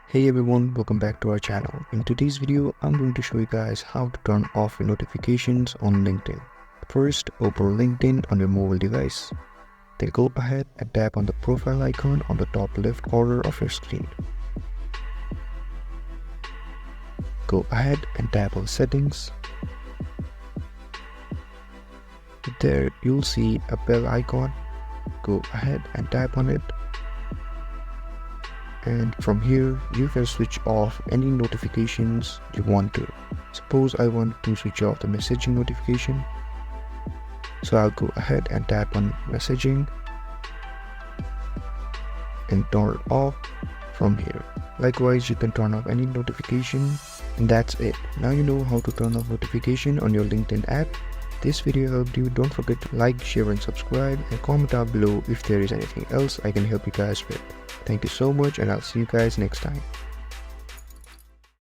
Hey everyone, welcome back to our channel. In today's video, I'm going to show you guys how to turn off your notifications on LinkedIn. First, open LinkedIn on your mobile device. Then go ahead and tap on the profile icon on the top left corner of your screen. Go ahead and tap on settings. There you'll see a bell icon. Go ahead and tap on it. And from here you can switch off any notifications you want to. Suppose I want to switch off the messaging notification, so I'll go ahead and tap on messaging and turn it off from here. Likewise, you can turn off any notification, and that's it. Now you know how to turn off notification on your LinkedIn app. This video helped you. Don't forget to like, share and subscribe, and comment down below if there is anything else I can help you guys with. Thank you so much, and I'll see you guys next time.